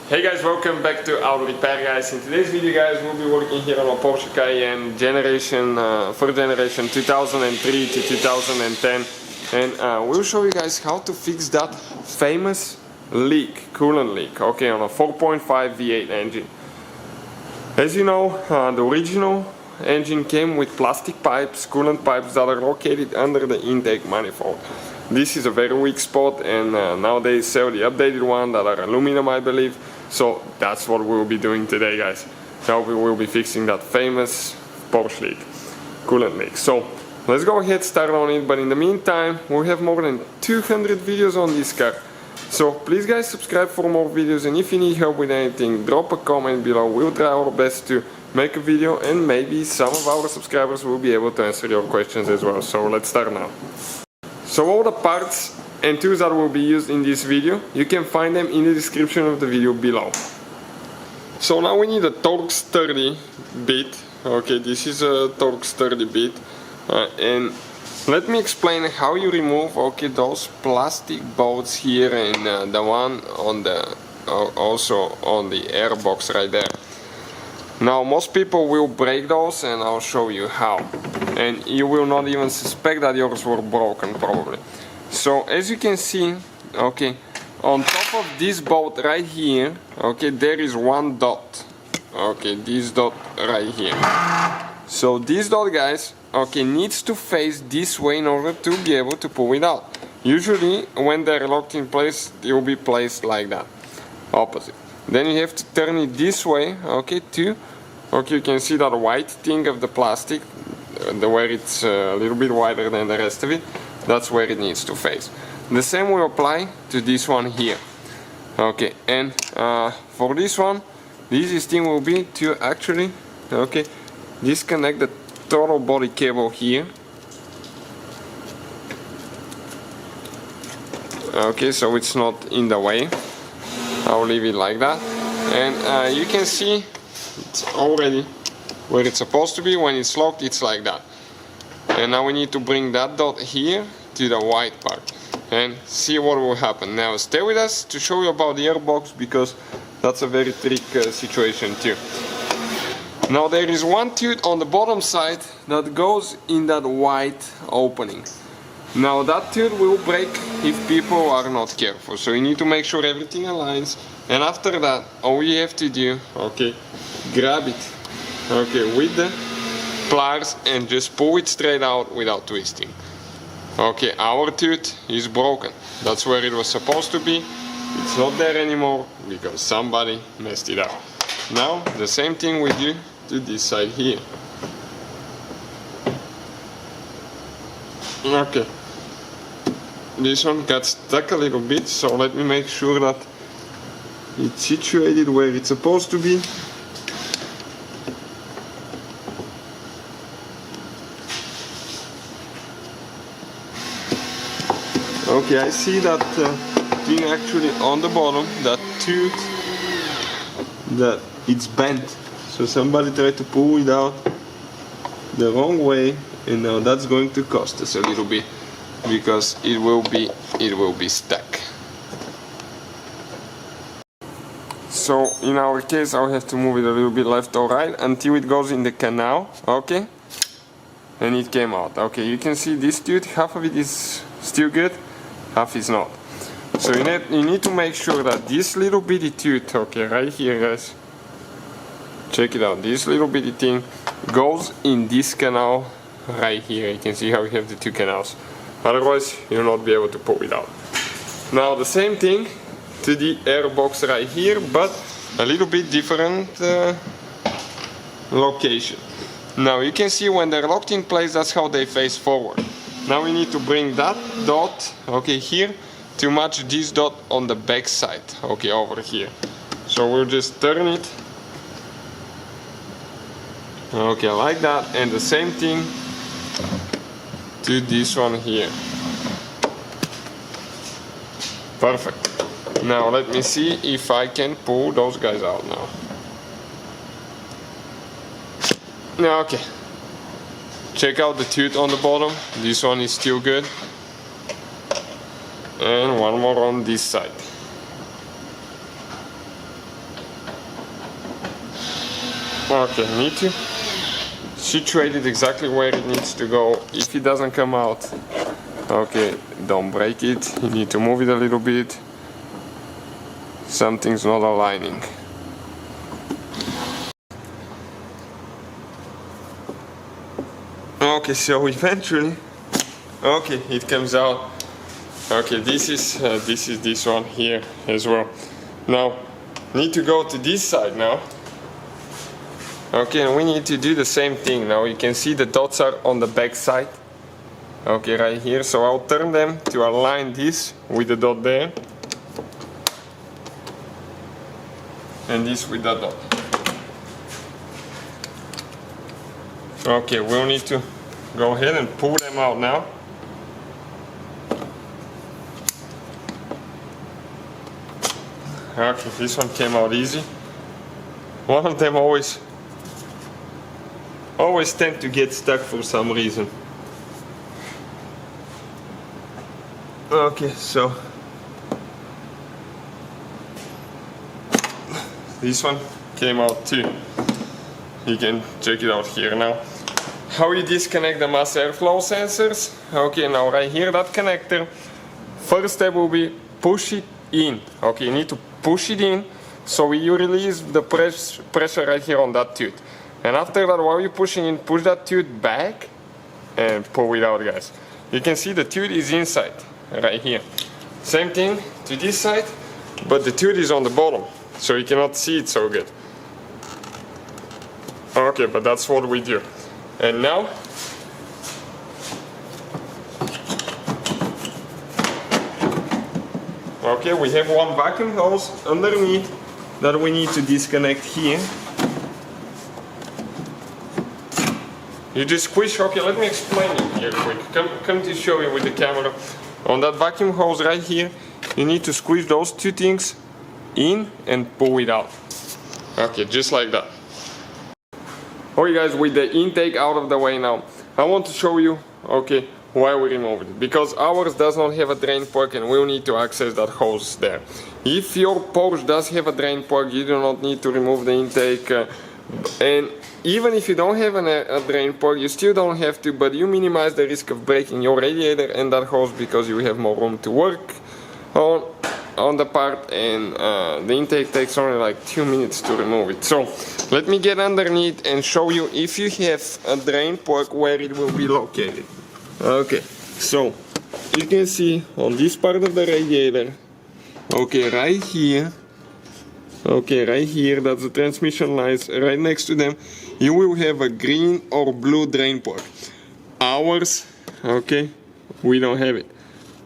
Hey guys, welcome back to Auto Repair guys. In today's video guys, we'll be working here on a Porsche Cayenne first generation 2003 to 2010, and we'll show you guys how to fix that famous coolant leak, okay, on a 4.5 V8 engine. As you know, the original engine came with plastic pipes, coolant pipes that are located under the intake manifold. This is a very weak spot, and now they sell the updated one that are aluminum, I believe. So that's what we'll be doing today, guys. Now we will be fixing that famous Porsche coolant leak. So let's go ahead, start on it, but in the meantime we have more than 200 videos on this car. So please guys, subscribe for more videos, and if you need help with anything, drop a comment below. We'll try our best to make a video, and maybe some of our subscribers will be able to answer your questions as well. So let's start now. So all the parts and tools that will be used in this video, you can find them in the description of the video below. So now we need a torque sturdy bit. Okay, this is a torque sturdy bit, and let me explain how you remove those plastic bolts here, and the one on the also on the air box right there. Now most people will break those, and I'll show you how, and you will not even suspect that yours were broken probably. So as you can see, okay, on top of this bolt right here, okay, there is one dot, okay, this dot right here. So this dot, guys, okay, needs to face this way in order to be able to pull it out. Usually when they're locked in place, it will be placed like that, opposite. Then you have to turn it this way, okay, you can see that white thing of the plastic, where it's a little bit wider than the rest of it. That's where it needs to face. The same will apply to this one here. Okay, and for this one, the easiest thing will be to actually, okay, disconnect the throttle body cable here. Okay, so it's not in the way. I'll leave it like that, and you can see it's already where it's supposed to be. When it's locked, it's like that. And now we need to bring that dot here to the white part and see what will happen. Now stay with us to show you about the airbox, because that's a very tricky situation too. Now there is one tooth on the bottom side that goes in that white opening. Now that tooth will break if people are not careful, so you need to make sure everything aligns, and after that all you have to do, okay, grab it, okay, with the pliers and just pull it straight out without twisting. Okay, our tooth is broken. That's where it was supposed to be. It's not there anymore because somebody messed it up. Now the same thing we do to this side here. Okay, this one got stuck a little bit, so let me make sure that it's situated where it's supposed to be. Okay, I see that thing actually on the bottom, that tooth, that it's bent. So somebody tried to pull it out the wrong way, and now that's going to cost us a little bit, because it will be stuck. So in our case, I'll have to move it a little bit left or right until it goes in the canal, okay? And it came out. Okay, you can see this tooth, half of it is still good, half is not. So you need to make sure that this little bitty tooth, okay, right here, guys, check it out, this little bitty thing goes in this canal right here. You can see how we have the two canals, otherwise you'll not be able to pull it out. Now the same thing to the airbox right here, but a little bit different location. Now you can see when they're locked in place, that's how they face forward. Now we need to bring that dot, okay, here to match this dot on the back side, okay, over here. So we'll just turn it, okay, like that, and the same thing to this one here. Perfect. Now let me see if I can pull those guys out now. Okay. Check out the tooth on the bottom. This one is still good. And one more on this side. Okay, need to situate it exactly where it needs to go. If it doesn't come out, okay, don't break it. You need to move it a little bit. Something's not aligning. Okay, so eventually, okay, it comes out. Okay, this is this one here as well. Now, need to go to this side now. Okay, and we need to do the same thing. Now you can see the dots are on the back side. Okay, right here. So I'll turn them to align this with the dot there. And this with the dot. Okay, we'll need to go ahead and pull them out now. Okay, this one came out easy. One of them always tend to get stuck for some reason. Okay, so this one came out too. You can check it out here now. How you disconnect the mass airflow sensors? Okay, now right here, that connector. First step will be push it in. Okay, you need to push it in so you release the pressure right here on that tooth. And after that, while you're pushing in, push that tooth back and pull it out, guys. You can see the tooth is inside, right here. Same thing to this side, but the tooth is on the bottom, so you cannot see it so good. Okay, but that's what we do. And now, okay, we have one vacuum hose underneath that we need to disconnect here. You just squish. Okay, let me explain it here quick. Come to show you with the camera. On that vacuum hose right here, you need to squish those two things in and pull it out. Okay, just like that. Okay guys, with the intake out of the way now, I want to show you, okay, why we removed it. Because ours does not have a drain plug and we'll need to access that hose there. If your Porsche does have a drain plug, you do not need to remove the intake. And even if you don't have a drain plug, you still don't have to, but you minimize the risk of breaking your radiator and that hose because you have more room to work on the part, and the intake takes only like 2 minutes to remove it. So let me get underneath and show you if you have a drain plug where it will be located. Okay, so you can see on this part of the radiator, okay, right here, okay, right here, that's the transmission lines. Right next to them, you will have a green or blue drain plug. Ours, okay, we don't have it.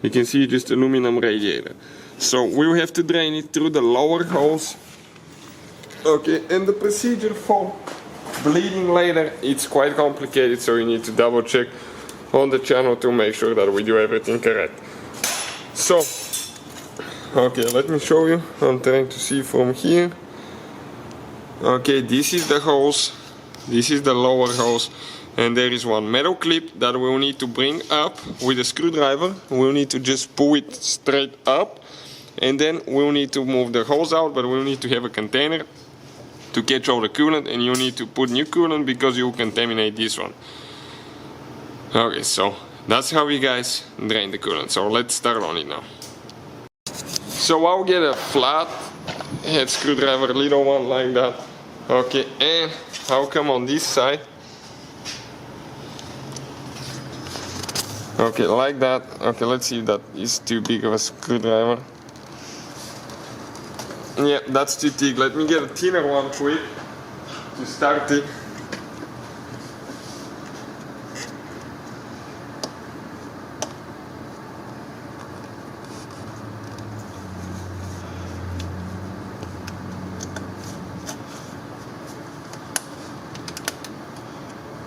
You can see just aluminum radiator. So we will have to drain it through the lower hose. Okay, and the procedure for bleeding later, it's quite complicated, so you need to double check on the channel to make sure that we do everything correct. So, okay, let me show you. I'm trying to see from here. Okay, this is the hose. This is the lower hose. And there is one metal clip that we'll need to bring up with a screwdriver. We'll need to just pull it straight up. And then we'll need to move the hose out, but we'll need to have a container to catch all the coolant, and you need to put new coolant because you will contaminate this one. Okay, so that's how you guys drain the coolant. So let's start on it now. So I'll get a flat head screwdriver, little one like that. Okay, and I'll come on this side. Okay, like that. Okay, let's see if that is too big of a screwdriver. Yeah, that's too thick. Let me get a thinner one quick to start it.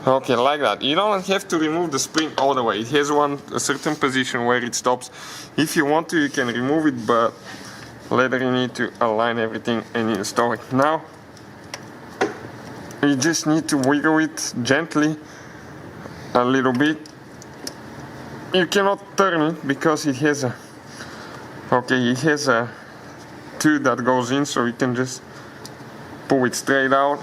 Okay, like that. You don't have to remove the spring all the way. It has a certain position where it stops. If you want to, you can remove it, but later you need to align everything and install it. Now, you just need to wiggle it gently a little bit. You cannot turn it because it has a tooth that goes in, so you can just pull it straight out.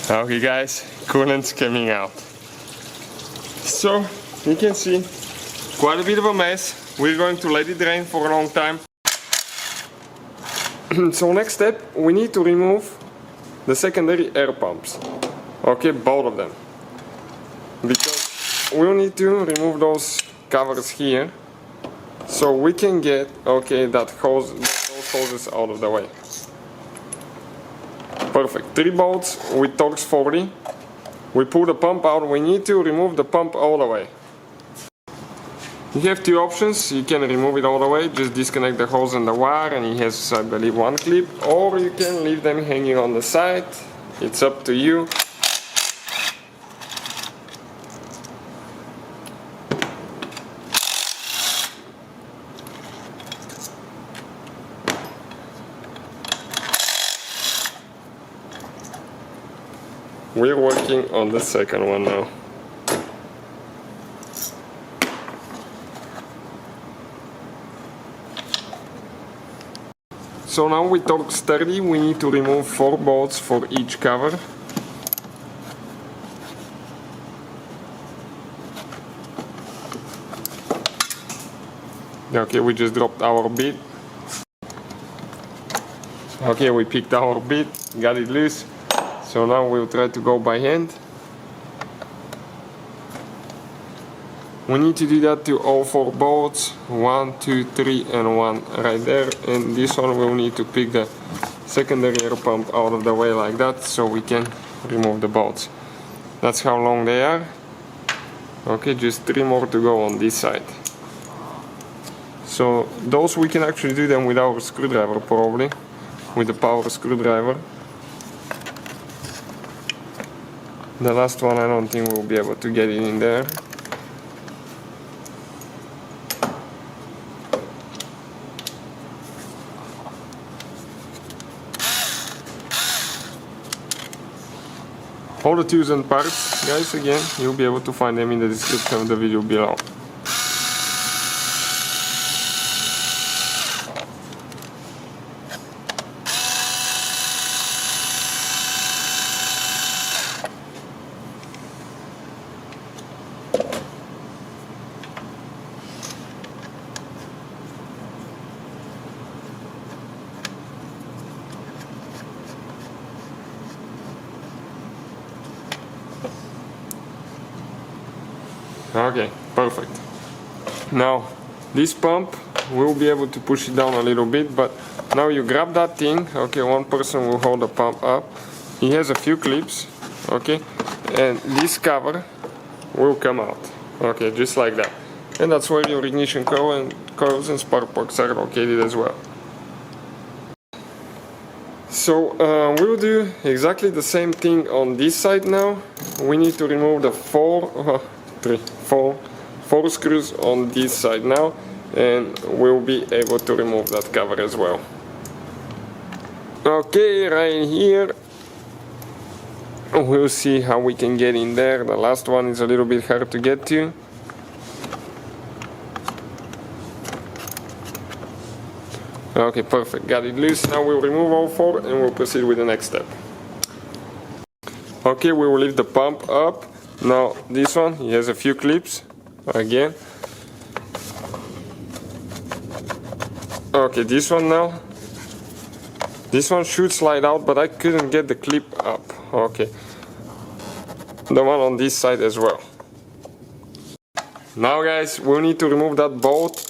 Okay guys, coolant's coming out. So you can see quite a bit of a mess. We're going to let it drain for a long time. So next step, we need to remove the secondary air pumps. Okay, both of them. Because we'll need to remove those covers here so we can get those hoses out of the way. Perfect. 3 bolts with Torx 40. We pull the pump out. We need to remove the pump all the way. You have 2 options. You can remove it all the way, just disconnect the hose and the wire, and it has, I believe, 1 clip, or you can leave them hanging on the side. It's up to you. We're working on the second one now. So now with Torx 30 we need to remove 4 bolts for each cover. Okay, we just dropped our bit. Okay, we picked our bit, got it loose. So now we'll try to go by hand. We need to do that to all 4 bolts, 1, 2, 3 and 1 right there, and this one we'll need to pick the secondary air pump out of the way like that so we can remove the bolts. That's how long they are. Okay, just 3 more to go on this side. So those we can actually do them with our screwdriver, probably, with the power screwdriver. The last one I don't think we'll be able to get it in there. All the tools and parts, guys, again, you'll be able to find them in the description of the video below. Okay, perfect. Now, this pump, we'll be able to push it down a little bit, but now you grab that thing, okay, one person will hold the pump up. He has a few clips, okay, and this cover will come out, okay, just like that. And that's where your ignition coils and spark plugs are located as well. So we'll do exactly the same thing on this side now. We need to remove the 4 screws on this side now, and we'll be able to remove that cover as well. Okay, right here we'll see how we can get in there. The last one is a little bit hard to get to. Okay, perfect, got it loose. Now we'll remove all 4 and we'll proceed with the next step. Okay, we will lift the pump up. Now this one, he has a few clips again. Okay, this one now. This one should slide out, but I couldn't get the clip up. Okay. The one on this side as well. Now guys, we'll need to remove that bolt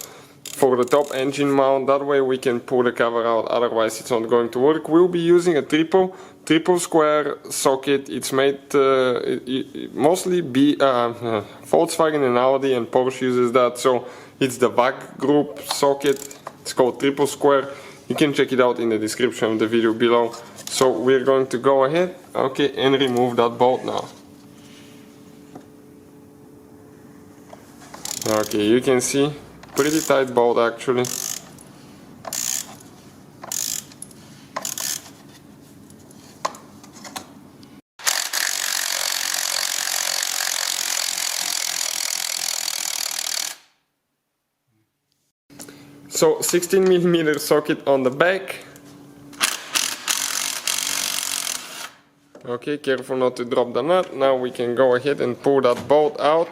for the top engine mount. That way we can pull the cover out, otherwise it's not going to work. We'll be using a triple square socket. It's made mostly Volkswagen and Audi and Porsche uses that, so it's the VAG group socket. It's called triple square. You can check it out in the description of the video below. So we're going to go ahead, okay, and remove that bolt now. Okay, you can see pretty tight bolt actually. So 16mm socket on the back. Okay, careful not to drop the nut. Now we can go ahead and pull that bolt out.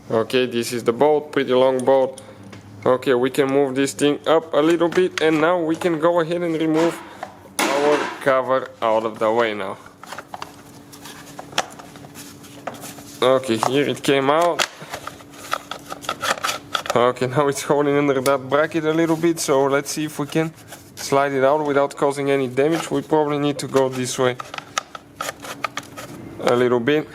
Okay, this is the bolt, pretty long bolt. Okay, we can move this thing up a little bit, and now we can go ahead and remove our cover out of the way now. Okay, here it came out. Okay, now it's holding under that bracket a little bit, so let's see if we can slide it out without causing any damage. We probably need to go this way a little bit.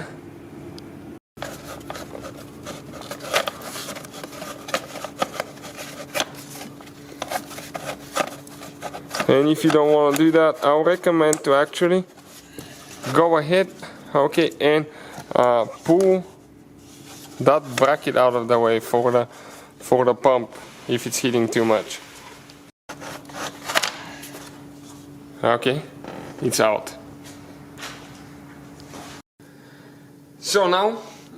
And if you don't want to do that, I'll recommend to actually go ahead, okay, and pull that bracket out of the way for the pump if it's heating too much. Okay, it's out. So now,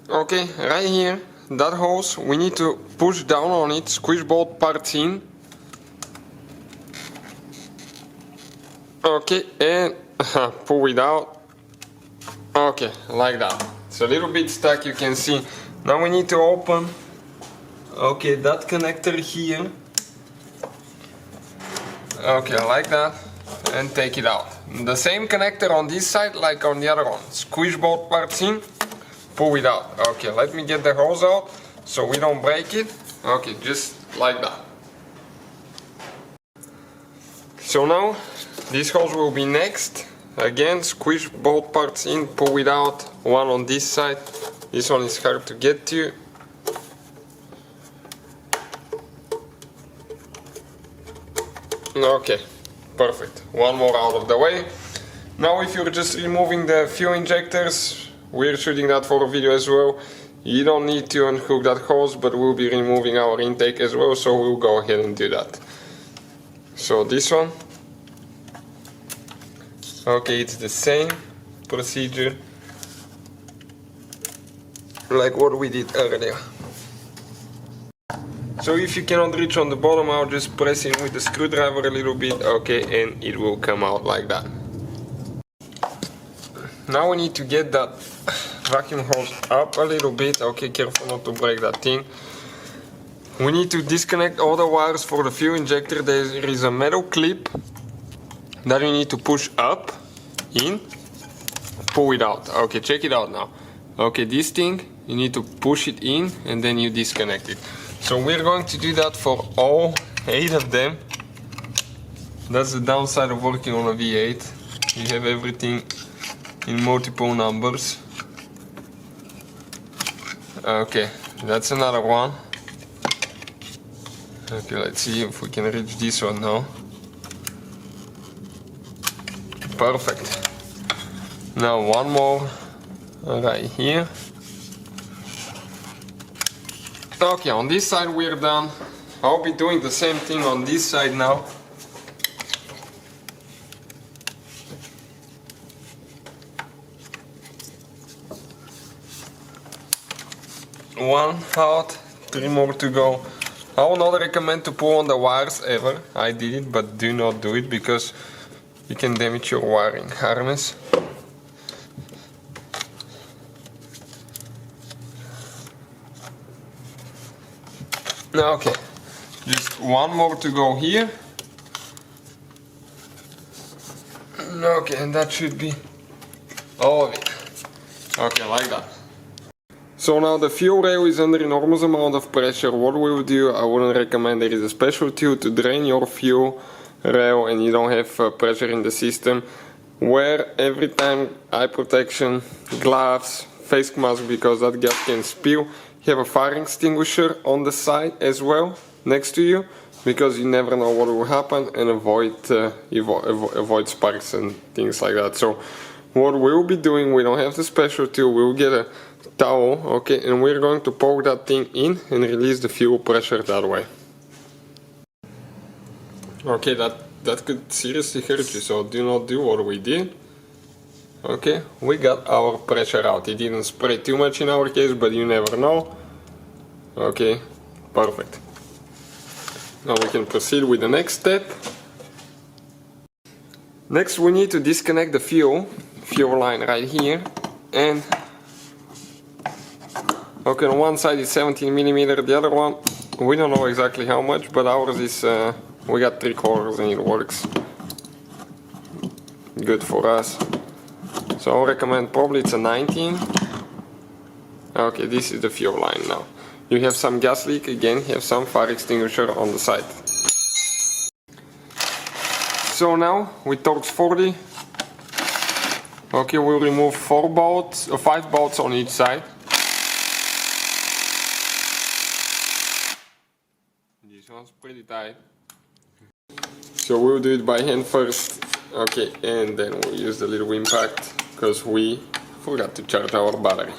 okay, right here, that hose, we need to push down on it, squish both parts in. Okay, and pull it out. Okay, like that. It's a little bit stuck, you can see. Now we need to open, okay, that connector here. Okay, like that, and take it out. The same connector on this side like on the other one. Squish both parts in, pull it out. Okay, let me get the hose out so we don't break it. Okay, just like that. So now this hose will be next. Again, squish both parts in, pull it out. One on this side. This one is hard to get to. Okay, perfect. One more out of the way. Now if you're just removing the fuel injectors, we're shooting that for a video as well. You don't need to unhook that hose, but we'll be removing our intake as well, so we'll go ahead and do that. So this one. Okay, it's the same procedure like what we did earlier. So if you cannot reach on the bottom, I'll just press in with the screwdriver a little bit, okay, and it will come out like that. Now we need to get that vacuum hose up a little bit, okay, careful not to break that thing. We need to disconnect all the wires for the fuel injector. There is a metal clip that you need to push up, in, pull it out. Okay, check it out now. Okay, this thing, you need to push it in and then you disconnect it. So we're going to do that for all 8 of them. That's the downside of working on a V8. You have everything in multiple numbers. Okay, that's another one. Okay, let's see if we can reach this one now. Perfect. Now one more right here. Okay, on this side we're done. I'll be doing the same thing on this side now. One out, 3 more to go. I will not recommend to pull on the wires ever. I did it, but do not do it because you can damage your wiring harness. Okay, just one more to go here. Okay, and that should be all of it. Okay, like that. So now the fuel rail is under enormous amount of pressure. What we will do, I wouldn't recommend, there is a special tool to drain your fuel rail and you don't have pressure in the system. Wear every time eye protection, gloves, face mask because that gas can spill. You have a fire extinguisher on the side as well next to you because you never know what will happen, and avoid sparks and things like that. So what we'll be doing, we don't have the special tool, we'll get a towel, okay, and we're going to poke that thing in and release the fuel pressure that way. Okay, that could seriously hurt you, so do not do what we did. Okay, we got our pressure out. It didn't spray too much in our case, but you never know. Okay, perfect. Now we can proceed with the next step. Next we need to disconnect the fuel fuel line right here, and okay, on one side is 17mm, the other one we don't know exactly how much, but ours is we got 3/4 and it works good for us. So I recommend probably it's a 19. Okay, this is the fuel line now. You have some gas leak, again you have some fire extinguisher on the side. So now with Torx 40, okay, we'll remove 4 bolts or 5 bolts on each side. This one's pretty tight. So we'll do it by hand first. Okay, and then we'll use the little impact because we forgot to charge our battery.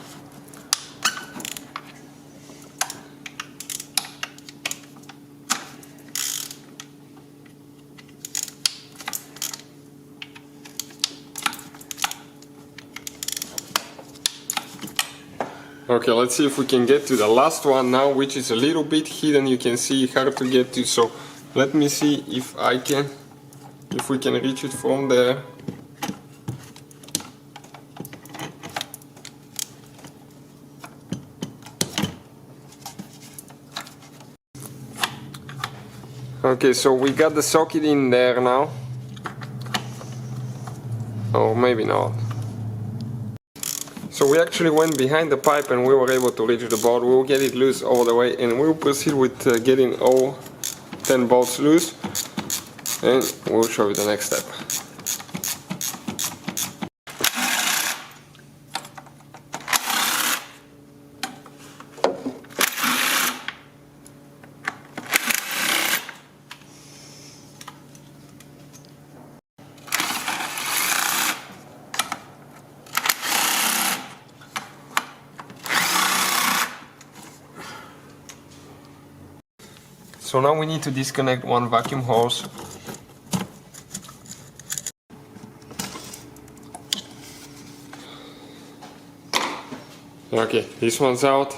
Okay, let's see if we can get to the last one now, which is a little bit hidden. You can see hard to get to, so let me see if we can reach it from there. Okay, so we got the socket in there now. Or maybe not. So we actually went behind the pipe and we were able to reach the bolt. We'll get it loose all the way and we'll proceed with getting all 10 bolts loose, and we'll show you the next step. So now we need to disconnect one vacuum hose. Okay, this one's out.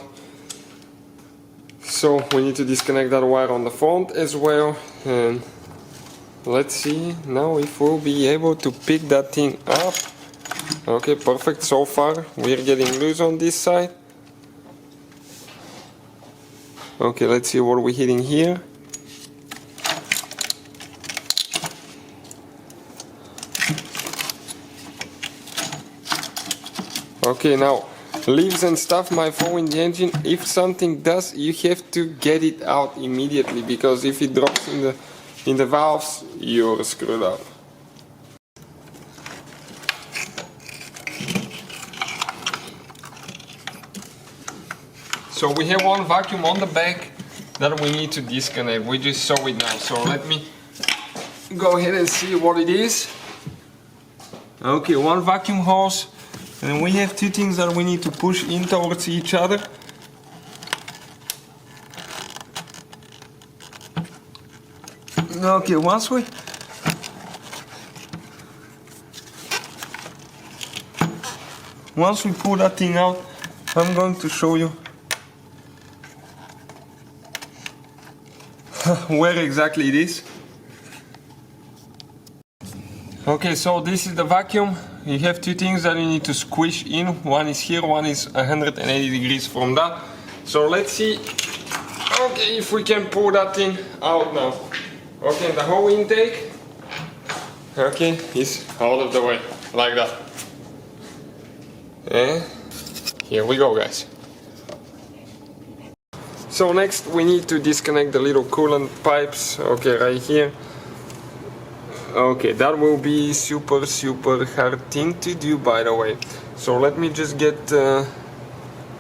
So we need to disconnect that wire on the front as well, and let's see now if we'll be able to pick that thing up. Okay, perfect. So far we're getting loose on this side. Okay, let's see what we're hitting here. Okay, now leaves and stuff might fall in the engine. If something does, you have to get it out immediately, because if it drops in the valves, you're screwed up. So we have one vacuum on the back that we need to disconnect. We just saw it now, so let me go ahead and see what it is. Okay, one vacuum hose, and we have 2 things that we need to push in towards each other. Okay, once we pull that thing out, I'm going to show you where exactly it is. Okay, so this is the vacuum. You have 2 things that you need to squish in. One is here, one is 180 degrees from that. So let's see, okay, if we can pull that thing out now. Okay, the whole intake, okay, is out of the way, like that. And here we go, guys. So next we need to disconnect the little coolant pipes, okay, right here. Okay, that will be super hard thing to do, by the way. So let me just get,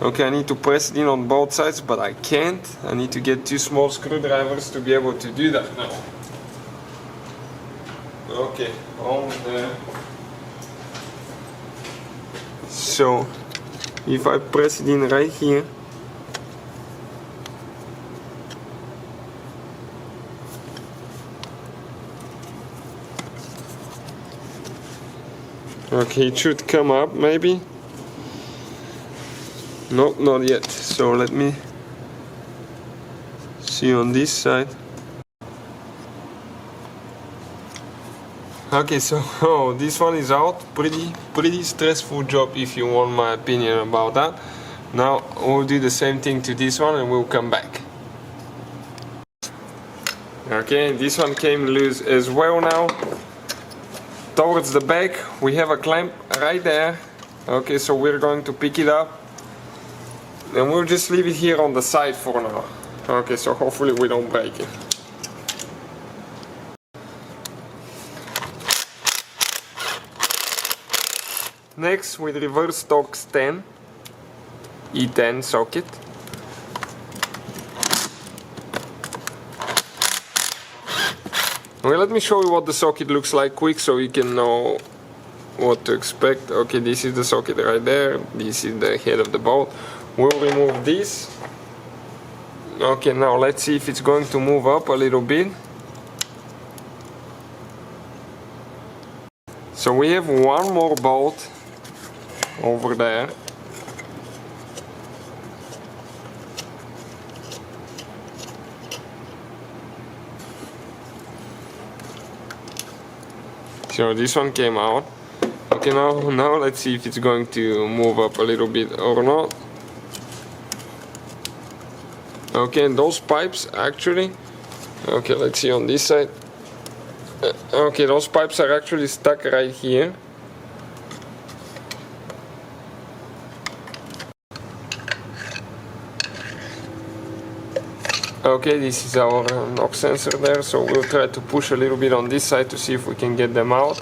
okay, I need to press it in on both sides, but I can't. I need to get 2 small screwdrivers to be able to do that now. Okay, on there. So if I press it in right here, okay, it should come up maybe. Nope, not yet. So let me see on this side. Okay, so this one is out. Pretty stressful job if you want my opinion about that. Now we'll do the same thing to this one and we'll come back. Okay, this one came loose as well now. Towards the back we have a clamp right there. Okay, so we're going to pick it up and we'll just leave it here on the side for now. Okay, so hopefully we don't break it. Next, with reverse Torx 10 E10 socket. Okay, let me show you what the socket looks like quick so you can know what to expect. Okay, this is the socket right there. This is the head of the bolt. We'll remove this. Okay, now let's see if it's going to move up a little bit. So we have one more bolt over there. So this one came out. Okay, now let's see if it's going to move up a little bit or not. Okay, and those pipes actually, okay, let's see on this side. Okay, those pipes are actually stuck right here. Okay, this is our knock sensor there, so we'll try to push a little bit on this side to see if we can get them out.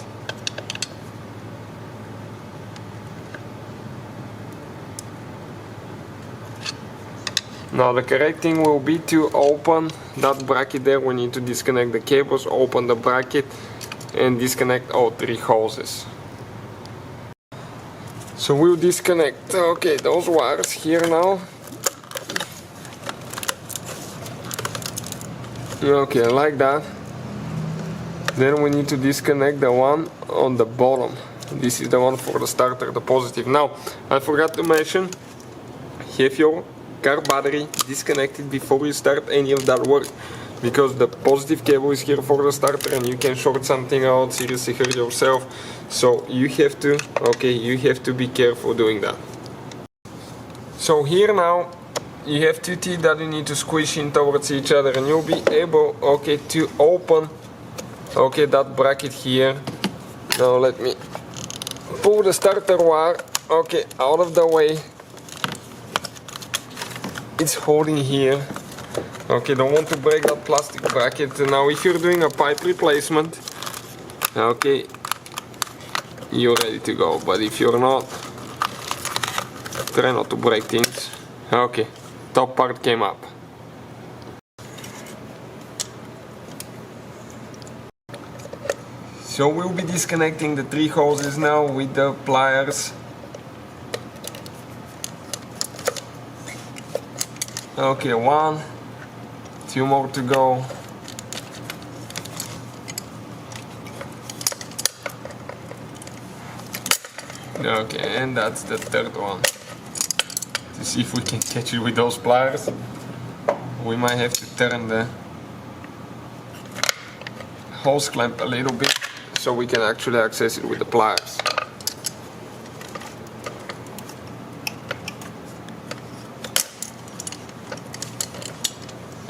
Now the correct thing will be to open that bracket there. We need to disconnect the cables, open the bracket and disconnect all three hoses. So we'll disconnect, okay, those wires here now. Okay, like that. Then we need to disconnect the one on the bottom. This is the one for the starter, the positive. Now, I forgot to mention, have your car battery disconnected before you start any of that work, because the positive cable is here for the starter and you can short something out, seriously hurt yourself. So you have to, okay, you have to be careful doing that. So here now, you have two teeth that you need to squish in towards each other and you'll be able, okay, to open, okay, that bracket here. Now let me pull the starter wire, okay, out of the way. It's holding here. Okay, don't want to break that plastic bracket. Now if you're doing a pipe replacement, okay, you're ready to go, but if you're not, try not to break things. Okay, top part came up. So we'll be disconnecting the three hoses now with the pliers. Okay, one, two more to go. Okay, and that's the third one. To see if we can catch it with those pliers. We might have to turn the hose clamp a little bit so we can actually access it with the pliers.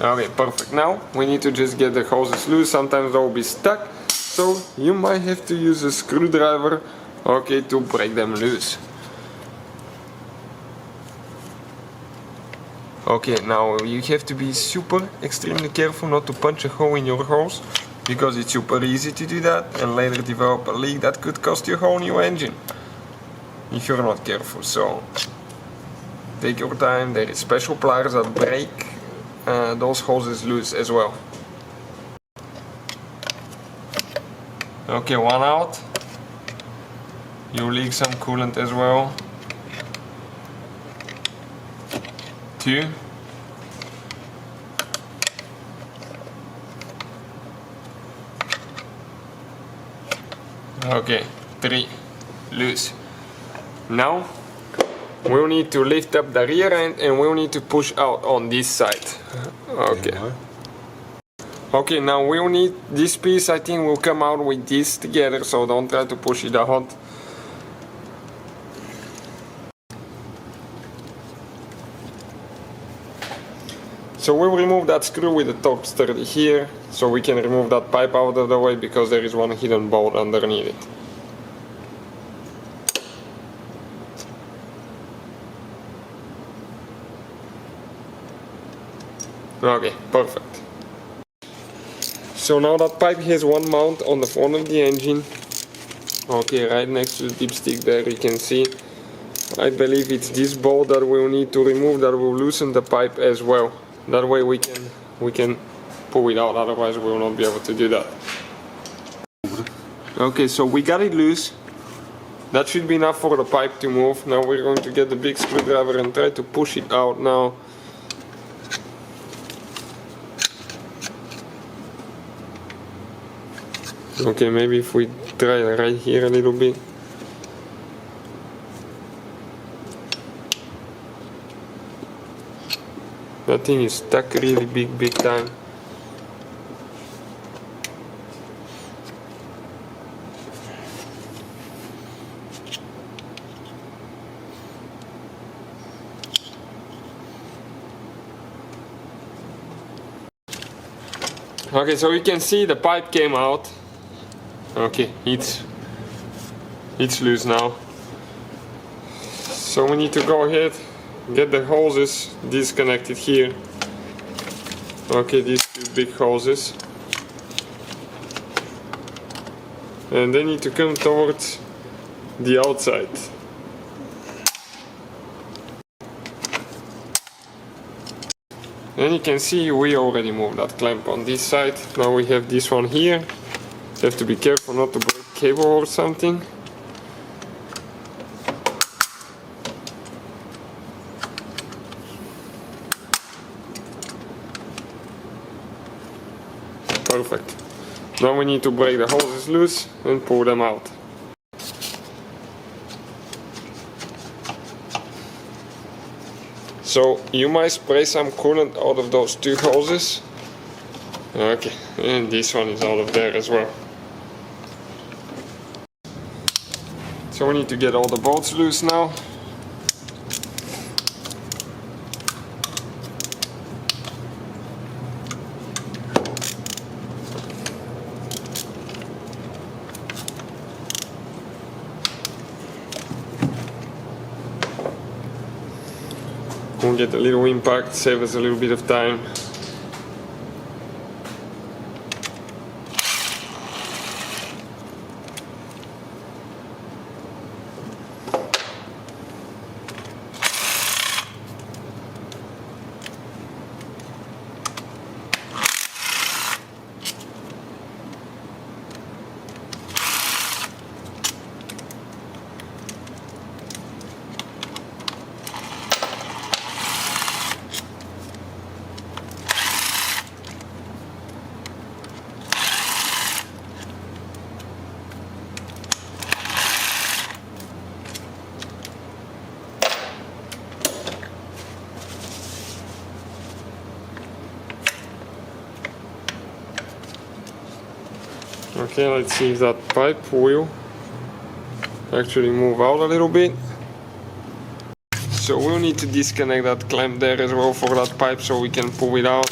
Okay, perfect. Now we need to just get the hoses loose. Sometimes they'll be stuck, so you might have to use a screwdriver, okay, to break them loose. Okay, now you have to be super extremely careful not to punch a hole in your hose, because it's super easy to do that and later develop a leak that could cost you a whole new engine if you're not careful. So take your time. There is special pliers that break those hoses loose as well. Okay, one out. You leak some coolant as well. Two. Okay, three. Loose. Now we'll need to lift up the rear end and we'll need to push out on this side. Okay. Okay, now we'll need this piece. I think will come out with this together, so don't try to push it out. So we'll remove that screw with the top sturdy here, so we can remove that pipe out of the way because there is one hidden bolt underneath it. Okay, perfect. So now that pipe has one mount on the front of the engine. Okay, right next to the dipstick there you can see. I believe it's this bolt that we'll need to remove, that will loosen the pipe as well. That way we can pull it out, otherwise we will not be able to do that. Okay, so we got it loose. That should be enough for the pipe to move. Now we're going to get the big screwdriver and try to push it out now. Okay, maybe if we try right here a little bit. That thing is stuck really big time. Okay, so you can see the pipe came out. Okay, it's loose now. So we need to go ahead, get the hoses disconnected here. Okay, these two big hoses. And they need to come towards the outside. And you can see we already moved that clamp on this side. Now we have this one here. You have to be careful not to break cable or something. Perfect. Now we need to break the hoses loose and pull them out. So you might spray some coolant out of those two hoses. Okay, and this one is out of there as well. So we need to get all the bolts loose now. We'll get a little impact, save us a little bit of time. Okay, let's see if that pipe will actually move out a little bit. So we'll need to disconnect that clamp there as well for that pipe so we can pull it out.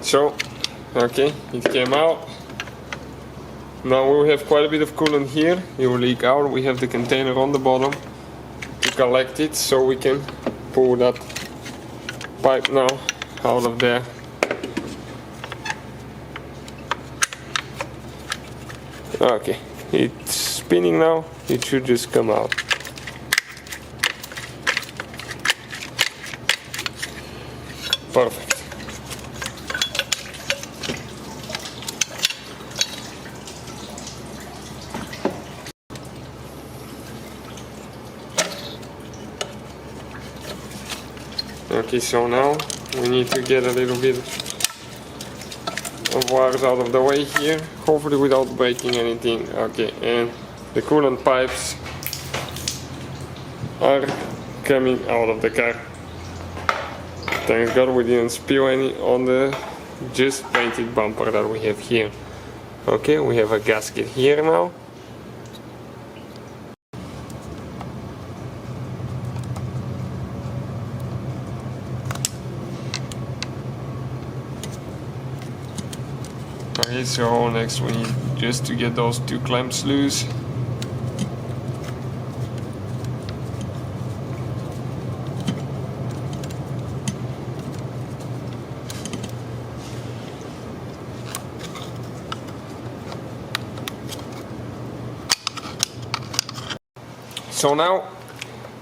So, okay, it came out. Now we have quite a bit of coolant here. It will leak out. We have the container on the bottom to collect it, so we can pull that pipe now out of there. Okay, it's spinning now, it should just come out. Perfect. Okay, so now we need to get a little bit of wires out of the way here, hopefully without breaking anything. Okay, and the coolant pipes are coming out of the car. Thank God we didn't spill any on the just painted bumper that we have here. Okay, we have a gasket here now. Okay, so next we need just to get those two clamps loose. So now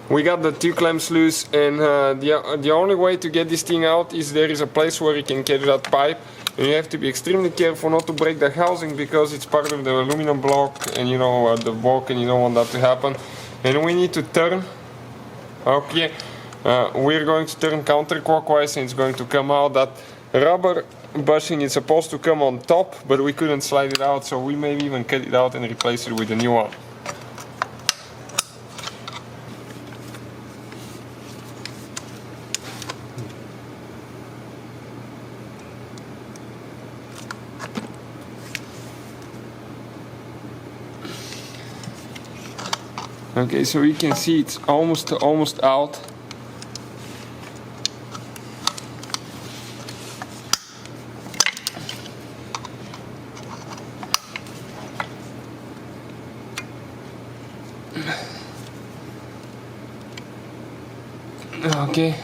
we got the two clamps loose, and the only way to get this thing out is there is a place where you can catch that pipe, and you have to be extremely careful not to break the housing because it's part of the aluminum block, and you know the block, and you don't want that to happen. And we need to turn. Okay, we're going to turn counterclockwise, and it's going to come out. That rubber bushing is supposed to come on top, but we couldn't slide it out, so we maybe even cut it out and replace it with a new one. Okay, so you can see it's almost out. Okay.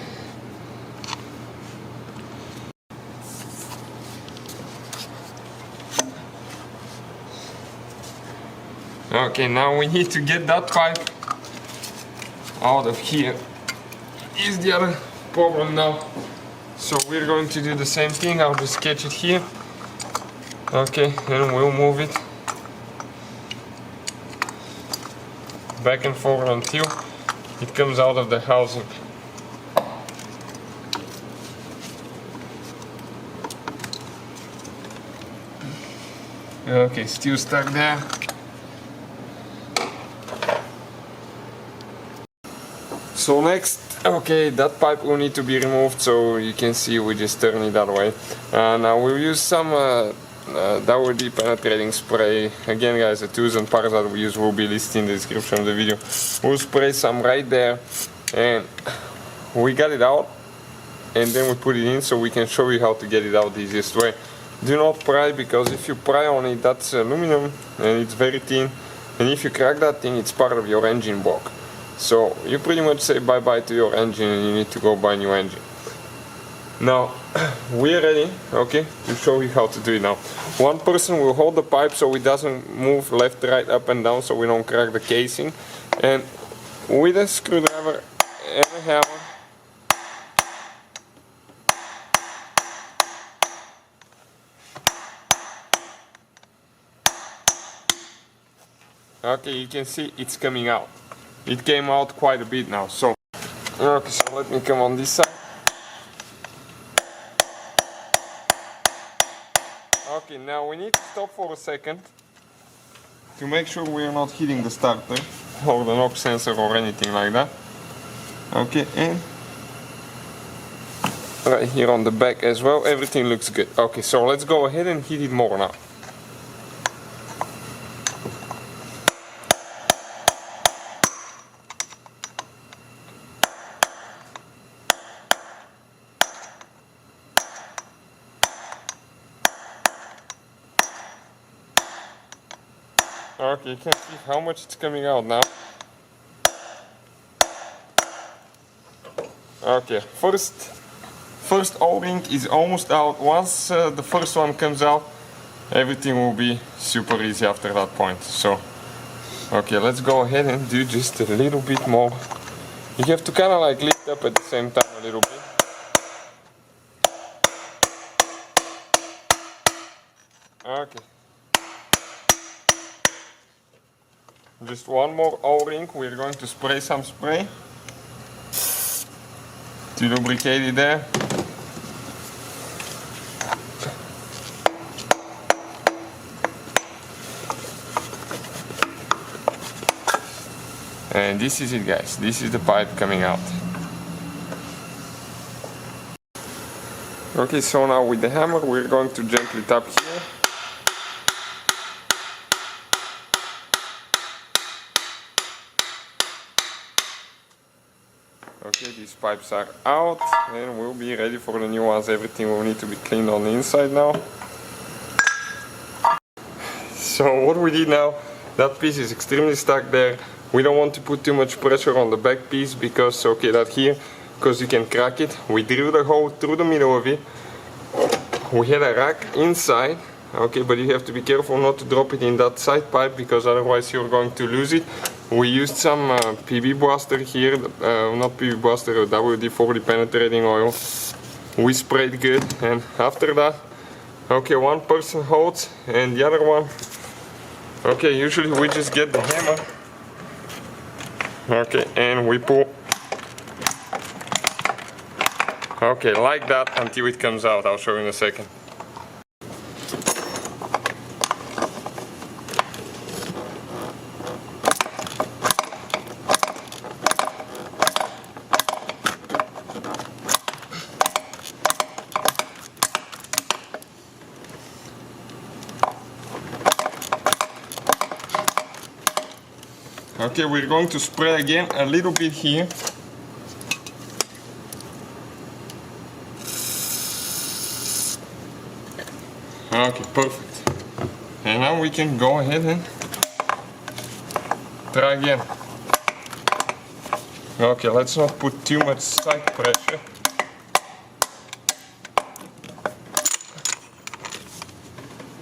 Okay, now we need to get that pipe out of here. Is the other problem now. So we're going to do the same thing. I'll just catch it here. Okay, and we'll move it back and forth until it comes out of the housing. Okay, still stuck there. So next, okay, that pipe will need to be removed, so you can see we just turn it that way. Now we'll use some WD penetrating spray. Again guys, the tools and parts that we use will be listed in the description of the video. We'll spray some right there, and we got it out, and then we put it in so we can show you how to get it out the easiest way. Do not pry, because if you pry on it, that's aluminum and it's very thin, and if you crack that thing, it's part of your engine block. So you pretty much say bye bye to your engine and you need to go buy a new engine. Now we're ready, okay, to show you how to do it now. One person will hold the pipe so it doesn't move left, right, up and down, so we don't crack the casing. And with a screwdriver and a hammer, okay, you can see it's coming out. It came out quite a bit now. So, okay, so let me come on this side. Okay, now we need to stop for a second to make sure we are not hitting the starter or the knock sensor or anything like that. Okay, and right here on the back as well, everything looks good. Okay, so let's go ahead and hit it more now. Okay, you can see how much it's coming out now. Okay, first O-ring is almost out. Once the first one comes out, everything will be super easy after that point. So okay, let's go ahead and do just a little bit more. You have to kind of like lift up at the same time a little bit. Okay. Just one more O-ring. We're going to spray some spray to lubricate it there. And this is it, guys. This is the pipe coming out. Okay, so now with the hammer we're going to gently tap here. Okay, these pipes are out and we'll be ready for the new ones. Everything will need to be cleaned on the inside now. So what we did now, that piece is extremely stuck there. We don't want to put too much pressure on the back piece because, okay, that here, because you can crack it. We drill the hole through the middle of it. We had a rack inside, okay, but you have to be careful not to drop it in that side pipe because otherwise you're going to lose it. We used some PB Blaster here, not PB Blaster, WD-40 penetrating oil. We sprayed good, and after that, okay, one person holds and the other one, okay, usually we just get the hammer, okay, and we pull, okay, like that until it comes out. I'll show you in a second. Okay, we're going to spray again a little bit here. Okay, perfect. And now we can go ahead and try again. Okay, let's not put too much side pressure.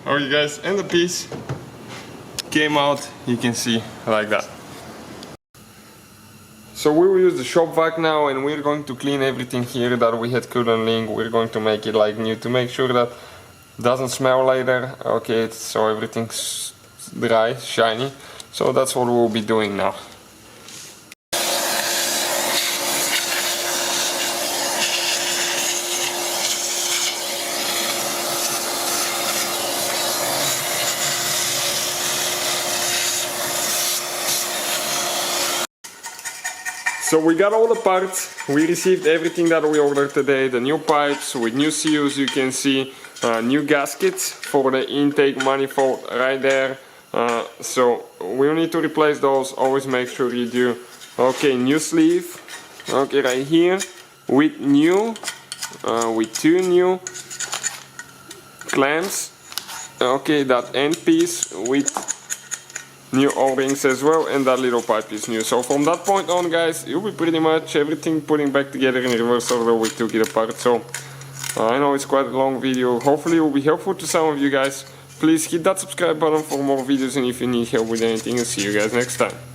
Okay guys, and the piece came out, you can see, like that. So we will use the shop vac now and we're going to clean everything here that we had coolant leak. We're going to make it like new to make sure that it doesn't smell later. Okay, so everything's dry, shiny. So that's what we'll be doing now. So we got all the parts, we received everything that we ordered today, the new pipes with new seals, you can see, new gaskets for the intake manifold right there, so we need to replace those, always make sure you do. Okay, new sleeve, okay, right here, with two new clamps, okay, that end piece with new O-rings as well, and that little pipe is new. So from that point on, guys, it will be pretty much everything putting back together in reverse order. We took it apart. So I know it's quite a long video. Hopefully it will be helpful to some of you guys. Please hit that subscribe button for more videos, and if you need help with anything, I'll see you guys next time.